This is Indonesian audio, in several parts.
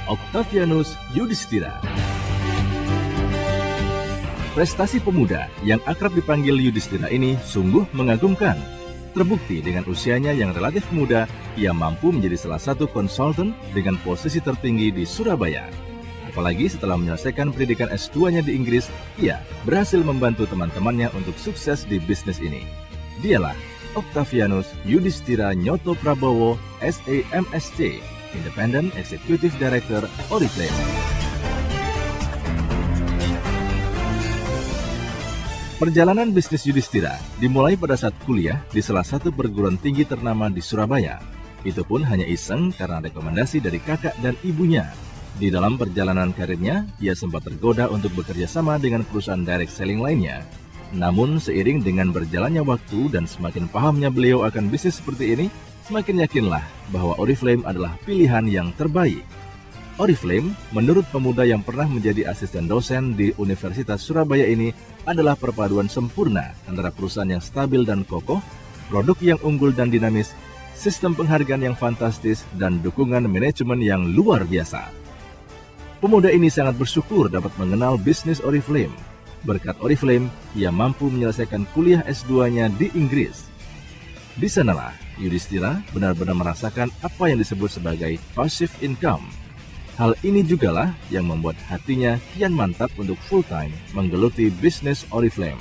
Octavianus Yudhistira. Prestasi pemuda yang akrab dipanggil Yudhistira ini sungguh mengagumkan. Terbukti dengan usianya yang relatif muda, ia mampu menjadi salah satu konsultan dengan posisi tertinggi di Surabaya. Apalagi setelah menyelesaikan pendidikan S2-nya di Inggris, ia berhasil membantu teman-temannya untuk sukses di bisnis ini. Dialah Octavianus Yudhistira Nyoto Prabowo, SAMSC, Independent Executive Director Oriflame. Perjalanan bisnis Yudhistira dimulai pada saat kuliah di salah satu perguruan tinggi ternama di Surabaya. Itu pun hanya iseng karena rekomendasi dari kakak dan ibunya. Di dalam perjalanan karirnya, ia sempat tergoda untuk bekerja sama dengan perusahaan direct selling lainnya. Namun seiring dengan berjalannya waktu dan semakin pahamnya beliau akan bisnis seperti ini, semakin yakinlah bahwa Oriflame adalah pilihan yang terbaik. Oriflame, menurut pemuda yang pernah menjadi asisten dosen di Universitas Surabaya ini, adalah perpaduan sempurna antara perusahaan yang stabil dan kokoh, produk yang unggul dan dinamis, sistem penghargaan yang fantastis, dan dukungan manajemen yang luar biasa. Pemuda ini sangat bersyukur dapat mengenal bisnis Oriflame. Berkat Oriflame, ia mampu menyelesaikan kuliah S2-nya di Inggris. Di sanalah Yudhistira benar-benar merasakan apa yang disebut sebagai passive income. Hal ini jugalah yang membuat hatinya kian mantap untuk full-time menggeluti bisnis Oriflame.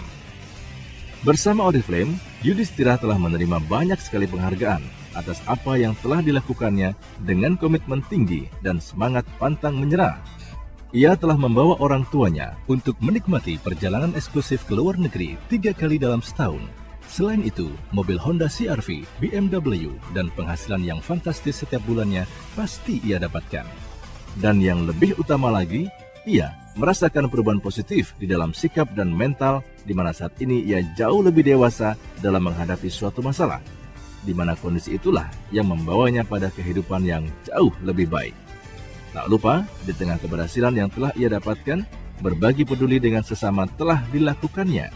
Bersama Oriflame, Yudhistira telah menerima banyak sekali penghargaan atas apa yang telah dilakukannya dengan komitmen tinggi dan semangat pantang menyerah. Ia telah membawa orang tuanya untuk menikmati perjalanan eksklusif ke luar negeri 3 kali dalam setahun. Selain itu, mobil Honda CR-V, BMW, dan penghasilan yang fantastis setiap bulannya pasti ia dapatkan. Dan yang lebih utama lagi, ia merasakan perubahan positif di dalam sikap dan mental, di mana saat ini ia jauh lebih dewasa dalam menghadapi suatu masalah, di mana kondisi itulah yang membawanya pada kehidupan yang jauh lebih baik. Tak lupa, di tengah keberhasilan yang telah ia dapatkan, berbagi peduli dengan sesama telah dilakukannya,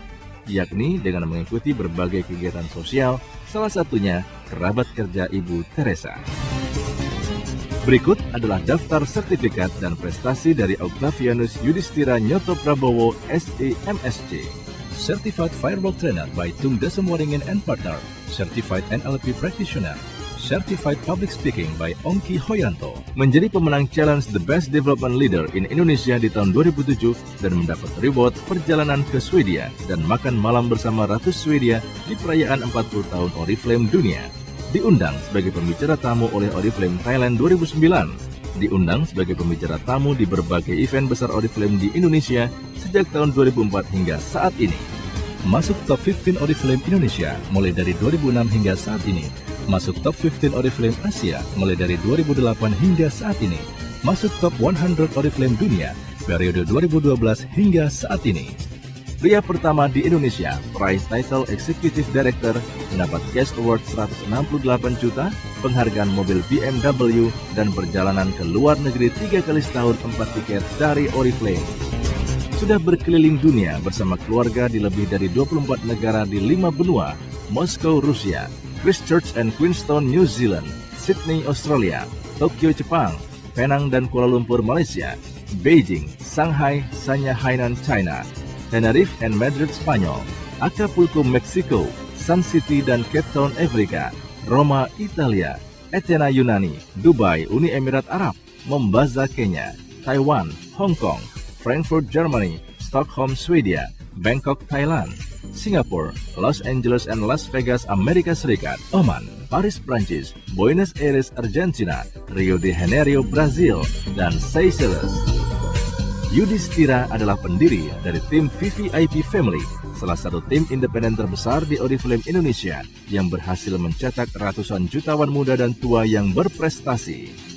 yakni dengan mengikuti berbagai kegiatan sosial, salah satunya kerabat kerja Ibu Teresa. Berikut adalah daftar sertifikat dan prestasi dari Octavianus Yudhistira Nyoto Prabowo, SAMSC. Certified Firewall Trainer by Tung Desem Waringin and Partner, Certified NLP Practitioner, Certified Public Speaking by Ongki Hoyanto, menjadi pemenang Challenge The Best Development Leader in Indonesia di tahun 2007 dan mendapat reward perjalanan ke Swedia dan makan malam bersama Ratu Swedia di perayaan 40 tahun Oriflame Dunia. Diundang sebagai pembicara tamu oleh Oriflame Thailand 2009, diundang sebagai pembicara tamu di berbagai event besar Oriflame di Indonesia sejak tahun 2004 hingga saat ini. Masuk top 15 Oriflame Indonesia mulai dari 2006 hingga saat ini. Masuk top 15 Oriflame Asia mulai dari 2008 hingga saat ini. Masuk top 100 Oriflame Dunia periode 2012 hingga saat ini. Pria pertama di Indonesia, Prize Title Executive Director, mendapat Cash Award 168 juta, penghargaan mobil BMW, dan perjalanan ke luar negeri 3 kali setahun 4 tiket dari Oriflame. Sudah berkeliling dunia bersama keluarga di lebih dari 24 negara di 5 benua, Moskow, Rusia, Christchurch and Queenstown, New Zealand, Sydney, Australia, Tokyo, Jepang, Penang dan Kuala Lumpur, Malaysia, Beijing, Shanghai, Sanya, Hainan, China, Tenerife and Madrid, Spanyol, Acapulco, Meksiko, Sun City dan Cape Town, Afrika, Roma, Italia, Athena, Yunani, Dubai, Uni Emirat Arab, Mombasa, Kenya, Taiwan, Hong Kong, Frankfurt, Germany, Stockholm, Swedia, Bangkok, Thailand, Singapura, Los Angeles and Las Vegas, Amerika Serikat, Oman, Paris, Prancis, Buenos Aires, Argentina, Rio de Janeiro, Brazil, dan Seychelles. Yudhistira adalah pendiri dari tim VVIP Family, salah satu tim independen terbesar di Oriflame Indonesia yang berhasil mencetak ratusan jutawan muda dan tua yang berprestasi.